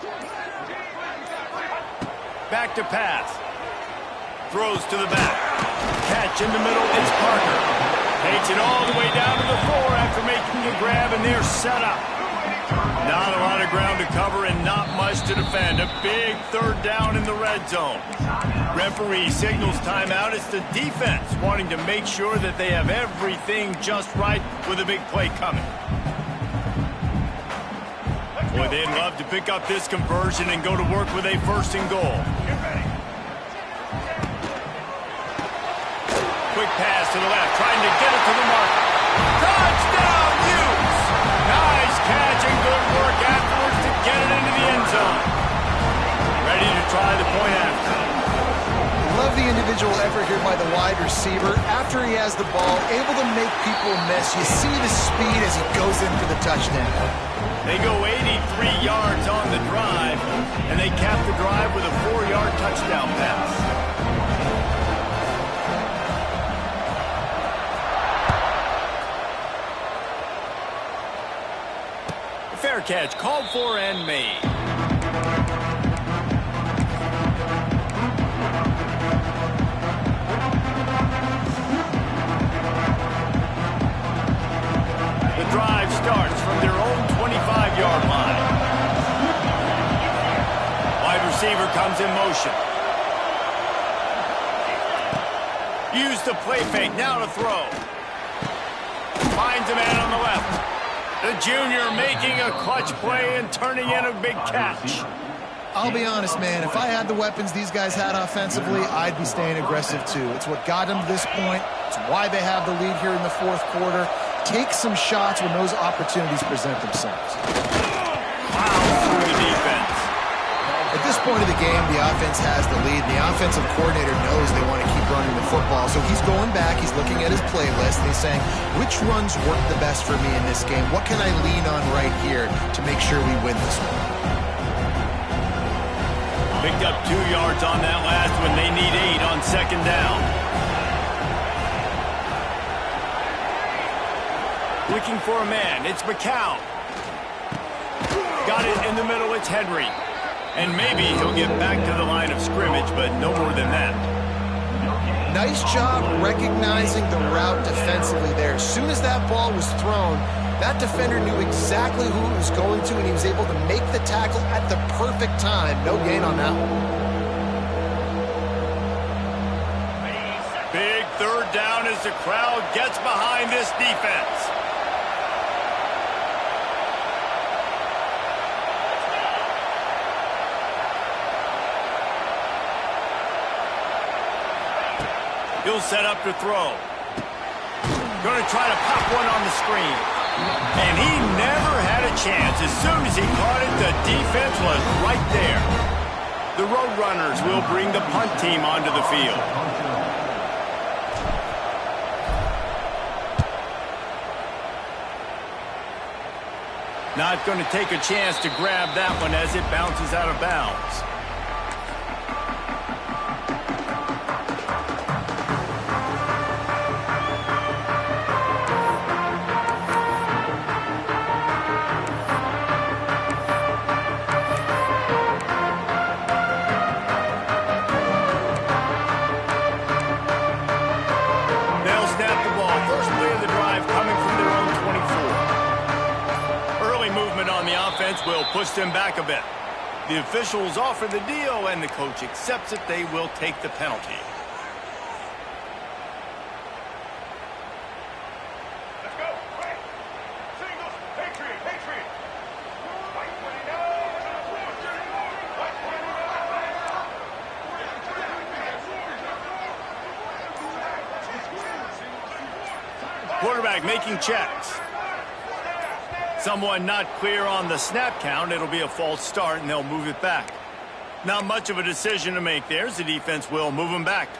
Back to pass. Throws to the back. Catch in the middle. It's Parker. Takes it all the way down to the floor after making a grab, and they're set up. Not a lot of ground to cover and not much to defend. A big third down in the red zone. Referee signals timeout. It's the defense wanting to make sure that they have everything just right with a big play coming. Boy, they'd love to pick up this conversion and go to work with a first and goal. Quick pass to the left, trying to get it to the mark. Touchdown, Utes! Nice catch and good work afterwards to get it into the end zone. Ready to try the point after. Love the individual effort here by the wide receiver. After he has the ball, able to make people miss. You see the speed as he goes in for the touchdown. They go 83 yards on the drive, and they cap the drive with a 4-yard touchdown pass. Fair catch, called for and made. The drive starts from their own 25-yard line. Wide receiver comes in motion. Use the play fake, now to throw. Finds a man on the left. The junior making a clutch play and turning in a big catch. I'll be honest, man. If I had the weapons these guys had offensively, I'd be staying aggressive too. It's what got them to this point. It's why they have the lead here in the fourth quarter. Take some shots when those opportunities present themselves. Wow, through the defense. At this point of the game, the offense has the lead. The offensive coordinator knows they want to keep running the football, so he's going back, he's looking at his playlist, and he's saying, which runs work the best for me in this game? What can I lean on right here to make sure we win this one? Picked up 2 yards on that last one. They need 8 on second down. Looking for a man. It's McCown. Got it in the middle. It's Henry. And maybe he'll get back to the line of scrimmage, but no more than that. Nice job recognizing the route defensively there. As soon as that ball was thrown, that defender knew exactly who it was going to, and he was able to make the tackle at the perfect time. No gain on that one. Big third down as the crowd gets behind this defense. He'll set up to throw. Going to try to pop one on the screen. And he never had a chance. As soon as he caught it, the defense was right there. The Roadrunners will bring the punt team onto the field. Not going to take a chance to grab that one as it bounces out of bounds. Will push them back a bit. The officials offer the deal, and the coach accepts it. They will take the penalty. Let's go. Right. Singles. Patriot. White 29. Quarterback making checks. Someone not clear on the snap count. It'll be a false start, and they'll move it back. Not much of a decision to make there. The defense will move them back.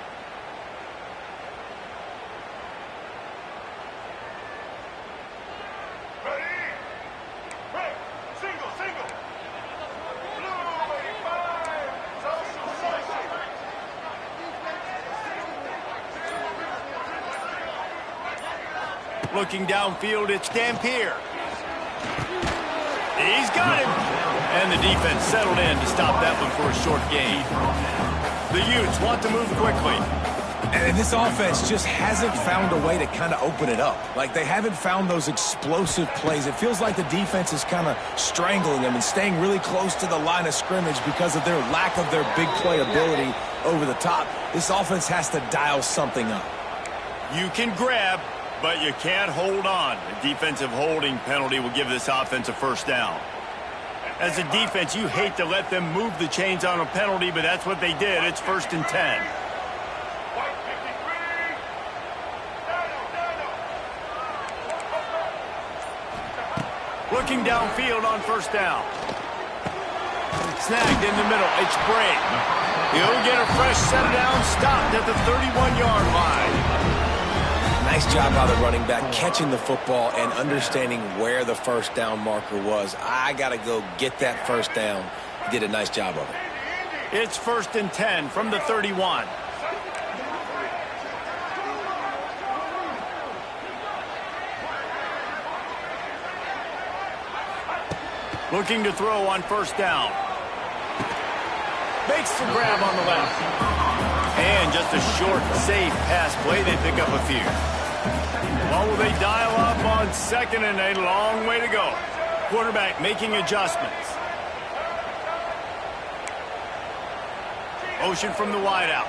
Ready. Right. Single. Blue 85. Looking downfield, it's Dampier. He's got him. And the defense settled in to stop that one for a short gain. The Utes want to move quickly. And this offense just hasn't found a way to kind of open it up. Like, they haven't found those explosive plays. It feels like the defense is kind of strangling them and staying really close to the line of scrimmage because of their lack of their big play ability over the top. This offense has to dial something up. You can grab, but you can't hold on. A defensive holding penalty will give this offense a first down. As a defense, you hate to let them move the chains on a penalty, but that's what they did. It's 1st and 10. Looking downfield on 1st down. Snagged in the middle. It's Bray. He'll get a fresh set down, stopped at the 31-yard line. Nice job by the running back catching the football and understanding where the 1st down marker was. I got to go get that 1st down. He did a nice job of it. It's 1st and 10 from the 31. Looking to throw on 1st down. Makes the grab on the left. And just a short, safe pass play. They pick up a few. Well, will they dial up on 2nd and a long way to go? Quarterback making adjustments. Motion from the wideout.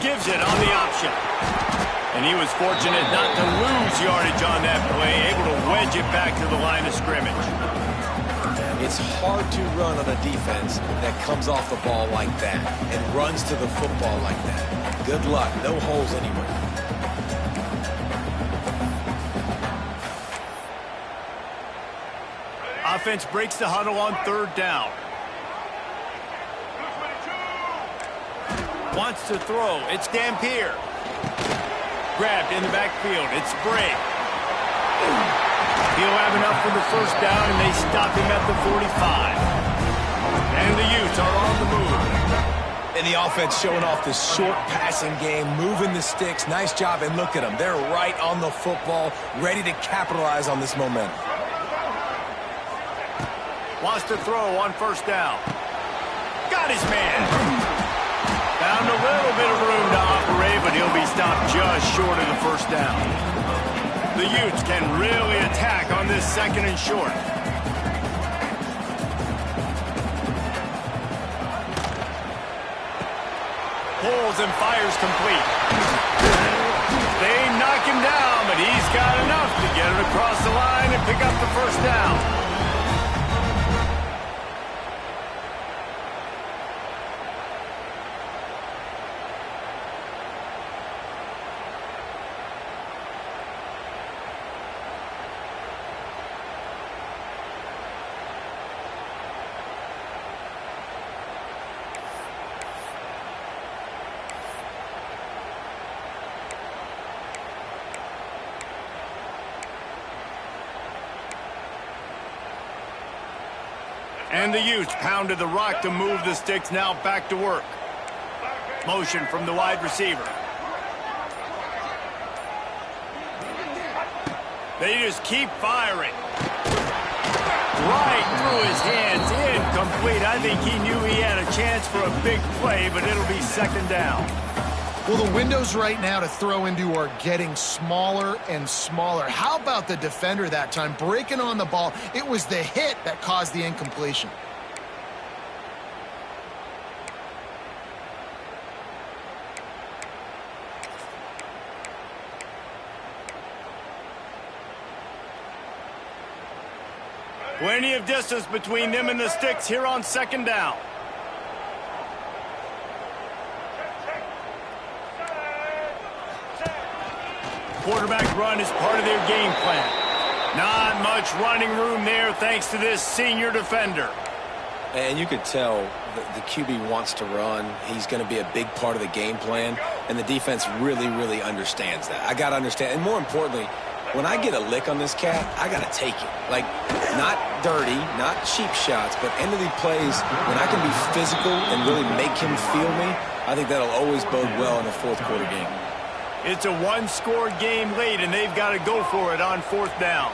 Gives it on the option. And he was fortunate not to lose yardage on that play, able to wedge it back to the line of scrimmage. It's hard to run on a defense that comes off the ball like that and runs to the football like that. Good luck. No holes anywhere. Offense breaks the huddle on 3rd down. Wants to throw. It's Dampier. Grabbed in the backfield. It's Bray. He'll have enough for the 1st down, and they stop him at the 45. And the Utes are on the move. And the offense showing off the short passing game, moving the sticks. Nice job, and look at them. They're right on the football, ready to capitalize on this momentum. Wants to throw on 1st down. Got his man. Found a little bit of room to operate, but he'll be stopped just short of the 1st down. The Utes can really attack on this 2nd and short. Pulls and fires complete. They knock him down, but he's got enough to get it across the line and pick up the 1st down. And the Utes pounded the rock to move the sticks, now back to work. Motion from the wide receiver. They just keep firing. Right through his hands, incomplete. I think he knew he had a chance for a big play, but it'll be 2nd down. Well, the windows right now to throw into are getting smaller and smaller. How about the defender that time breaking on the ball? It was the hit that caused the incompletion. Plenty of distance between them and the sticks here on 2nd down. Quarterback run is part of their game plan. Not much running room there thanks to this senior defender. And you could tell the QB wants to run. He's going to be a big part of the game plan, and the defense really, really understands that. I got to understand, and more importantly, when I get a lick on this cat, I got to take it. Like, not dirty, not cheap shots, but end of the plays, when I can be physical and really make him feel me, I think that'll always bode well in a fourth quarter game. It's a one-score game late, and they've got to go for it on fourth down.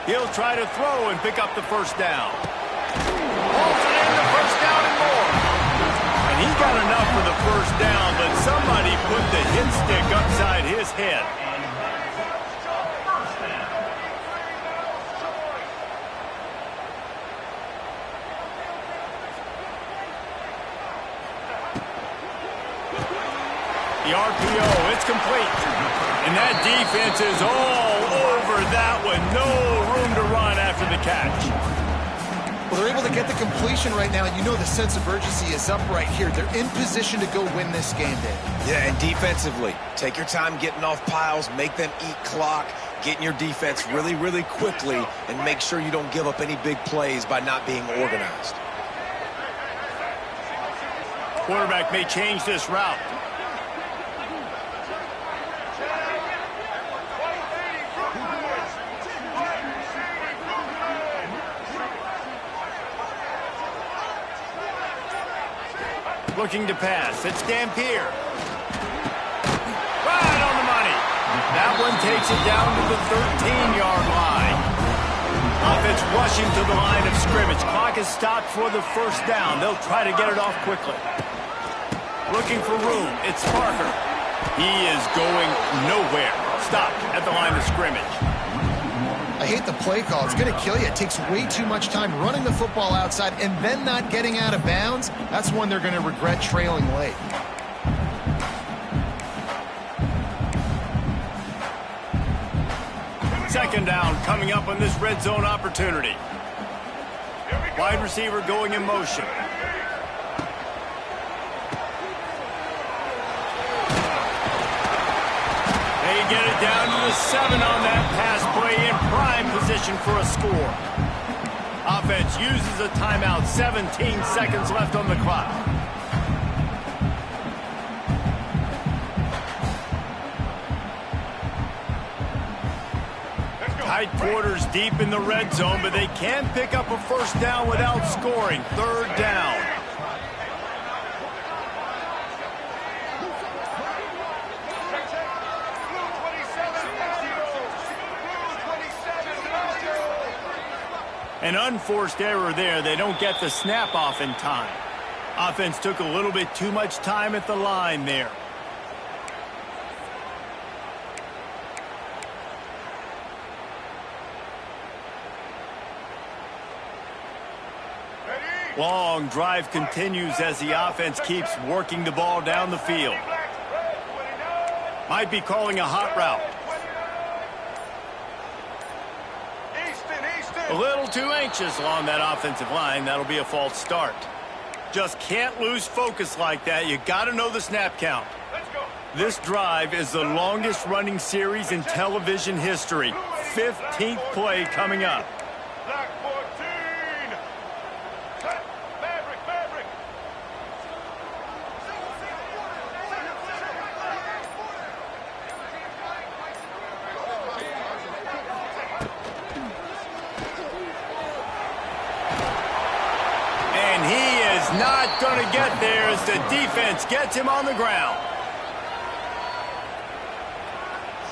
He'll try to throw and pick up the first down. Holds it in, the first down and more. And he got enough for the first down, but somebody put the hit stick upside his head. The RPO, it's complete. And that defense is all over that one. No room to run after the catch. Well, they're able to get the completion right now, and you know the sense of urgency is up right here. They're in position to go win this game, Dave. Yeah, and defensively, take your time getting off piles, make them eat clock, get in your defense really, really quickly, and make sure you don't give up any big plays by not being organized. Quarterback may change this route. Looking to pass. It's Dampier. Right on the money. That one takes it down to the 13-yard line. Offense rushing to the line of scrimmage. Clock is stopped for the first down. They'll try to get it off quickly. Looking for room. It's Parker. He is going nowhere. Stopped at the line of scrimmage. I hate the play call. It's going to kill you. It takes way too much time running the football outside and then not getting out of bounds. That's when they're going to regret trailing late. Second down coming up on this red zone opportunity. Wide receiver going in motion. They get it down to the 7 on that pass play, in prime position for a score. Offense uses a timeout, 17 seconds left on the clock. Tight quarters deep in the red zone, but they can pick up a first down without scoring. Third down. An unforced error there. They don't get the snap off in time. Offense took a little bit too much time at the line there. Long drive continues as the offense keeps working the ball down the field. Might be calling a hot route. A little too anxious along that offensive line. That'll be a false start. Just can't lose focus like that. You got to know the snap count. This drive is the longest running series in television history. 15th play coming up. Not going to get there as the defense gets him on the ground.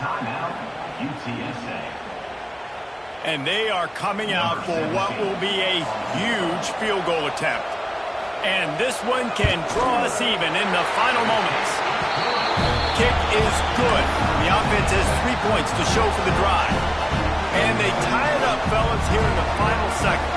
Timeout, UTSA. And they are coming out for what will be a huge field goal attempt. And this one can draw us even in the final moments. Kick is good. The offense has 3 points to show for the drive. And they tie it up, fellas, here in the final second.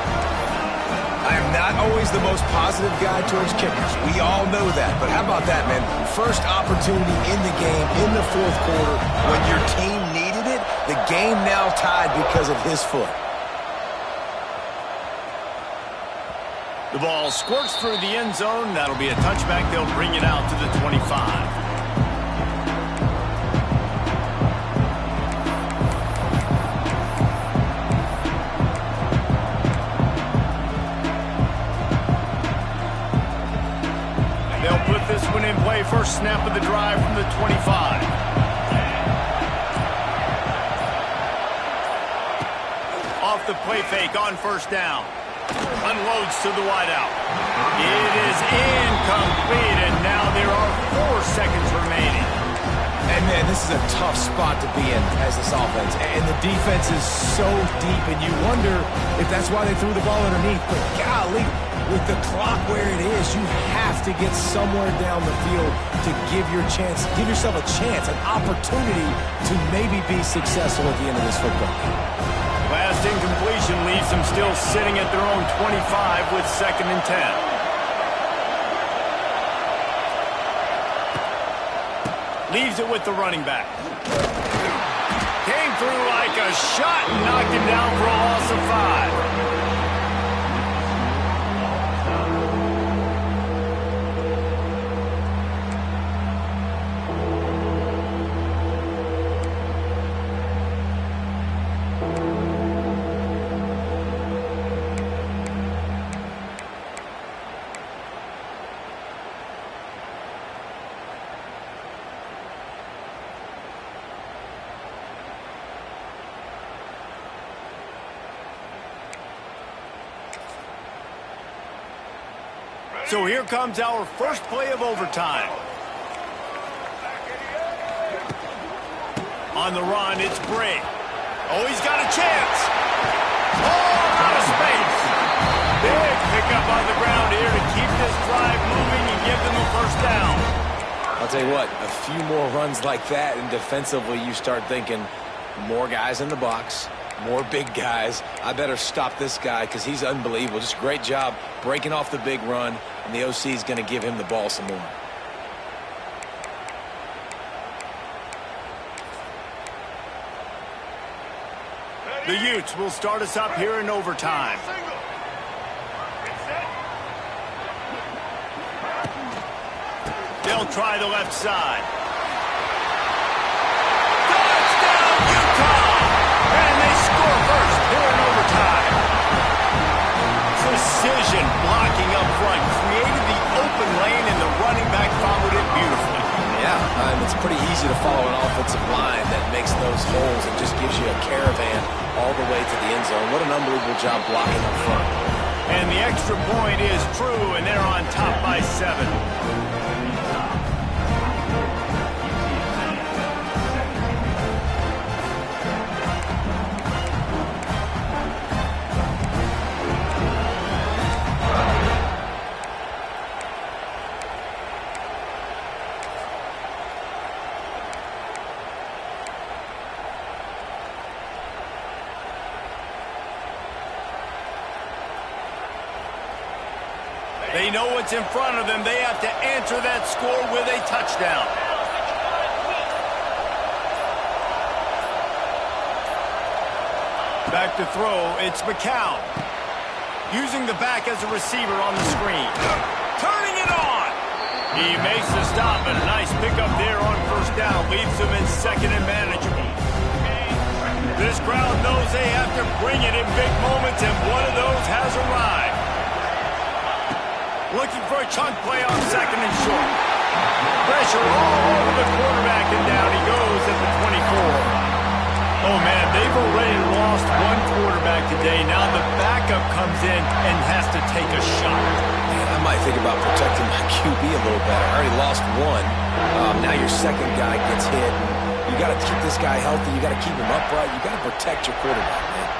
I am not always the most positive guy towards kickers. We all know that. But how about that, man? First opportunity in the game, in the fourth quarter, when your team needed it, the game now tied because of his foot. The ball squirts through the end zone. That'll be a touchback. They'll bring it out to the 25. snap of the drive from the 25. Off the play fake on first down. Unloads to the wideout. It is incomplete, and now there are 4 seconds remaining. And man, this is a tough spot to be in as this offense. And the defense is so deep, and you wonder if that's why they threw the ball underneath. But golly, with the clock where it is, you have to get somewhere down the field to give yourself a chance, an opportunity to maybe be successful at the end of this football game. Last incompletion leaves them still sitting at their own 25 with 2nd and 10. Leaves it with the running back. Came through like a shot and knocked him down for a loss of 5. So here comes our first play of overtime. On the run, it's Bray. Oh, he's got a chance. Oh, out of space. Big pickup on the ground here to keep this drive moving and give them a first down. I'll tell you what, a few more runs like that, and defensively you start thinking, more guys in the box, more big guys. I better stop this guy because he's unbelievable. Just a great job breaking off the big run, and the OC is going to give him the ball some more. The Utes will start us up here in overtime. They'll try the left side. Touchdown, Utah! And they score first here in overtime. Precision blocking up front created the open lane, and the running back followed it beautifully. Yeah, and it's pretty easy to follow an offensive line that makes those holes and just gives you a caravan all the way to the end zone. What an unbelievable job blocking up front. And the extra point is true, and they're on top by 7. They know what's in front of them. They have to answer that score with a touchdown. Back to throw, it's McCown. Using the back as a receiver on the screen. Turning it on! He makes the stop, and a nice pickup there on first down. Leaves them in 2nd and manageable. This crowd knows they have to bring it in big moments, and one of those has arrived. Looking for a chunk play on 2nd and short. Pressure all over the quarterback, and down he goes at the 24. Oh, man, they've already lost one quarterback today. Now the backup comes in and has to take a shot. Man, I might think about protecting my QB a little better. I already lost one. Now your second guy gets hit. You got to keep this guy healthy. You got to keep him upright. You got to protect your quarterback, man.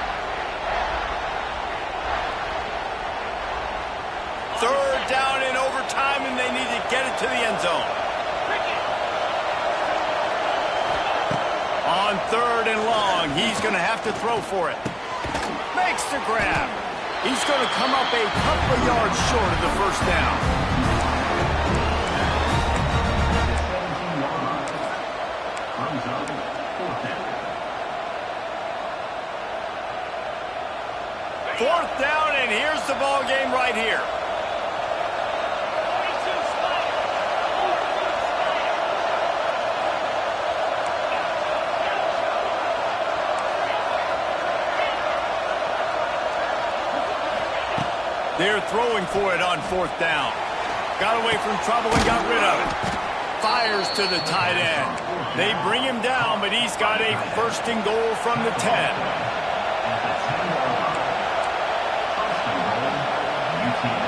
3rd down in overtime, and they need to get it to the end zone. On 3rd and long, he's going to have to throw for it. Makes the grab. He's going to come up a couple of yards short of the first down. Fourth down, and here's the ball game right here. They're throwing for it on 4th down. Got away from trouble and got rid of it. fires to the tight end. They bring him down, but he's got a first and goal from the 10. At the 10-yard line. First and goal, UTSA.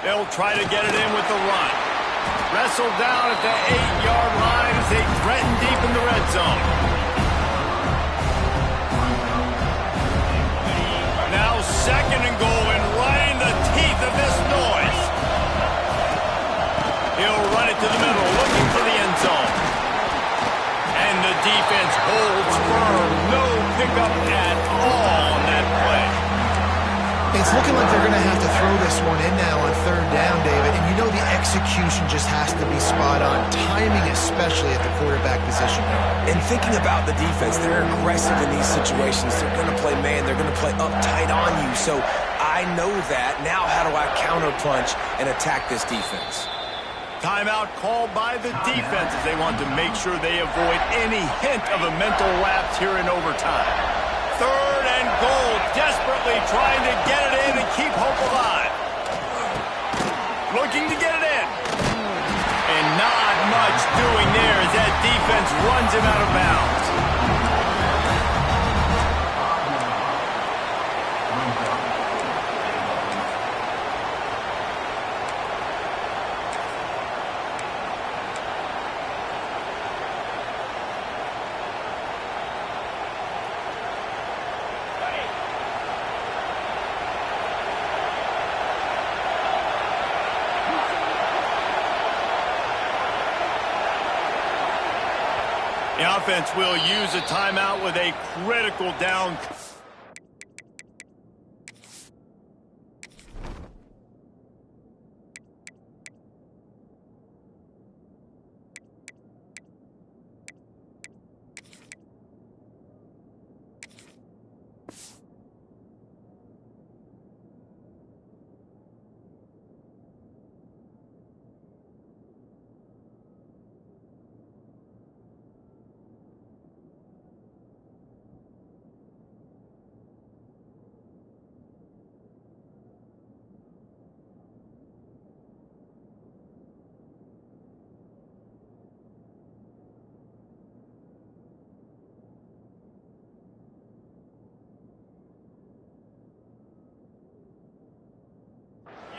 They'll try to get it in with the run. Wrestled down at the 8-yard line as they threaten deep in the red zone. Now second and goal and right in the teeth of this noise. He'll run it to the middle, looking for the end zone. And the defense holds firm. No pickup at all on that play. It's looking like they're going to have to throw this one in now on third down, David. And you know the execution just has to be spot on. Timing, especially at the quarterback position. And thinking about the defense, they're aggressive in these situations. They're going to play man. They're going to play up tight on you. So I know that. Now how do I counterpunch and attack this defense? Timeout called by the defense as they want to make sure they avoid any hint of a mental lapse here in overtime. Third and goal, desperately trying to get it in and keep hope alive. Looking to get it in. And not much doing there as that defense runs him out of bounds. The offense will use a timeout with a critical down.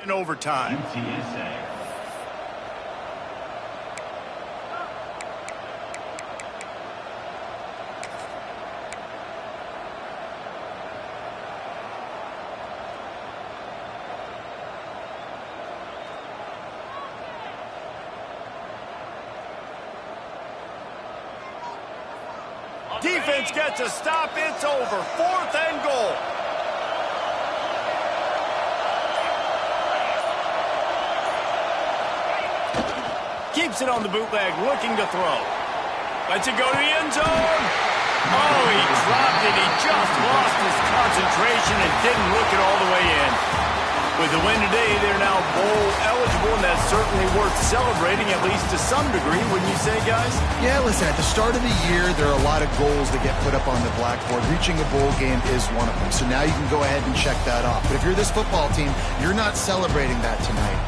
In overtime. UTSA. Defense gets a stop. It's over. Fourth and goal. Keeps it on the bootleg, looking to throw. Lets it go to the end zone. Oh, he dropped it. He just lost his concentration and didn't look it all the way in. With the win today, they're now bowl eligible, and that's certainly worth celebrating, at least to some degree, wouldn't you say, guys? Yeah, listen, at the start of the year, there are a lot of goals that get put up on the blackboard. Reaching a bowl game is one of them. So now you can go ahead and check that off. But if you're this football team, you're not celebrating that tonight.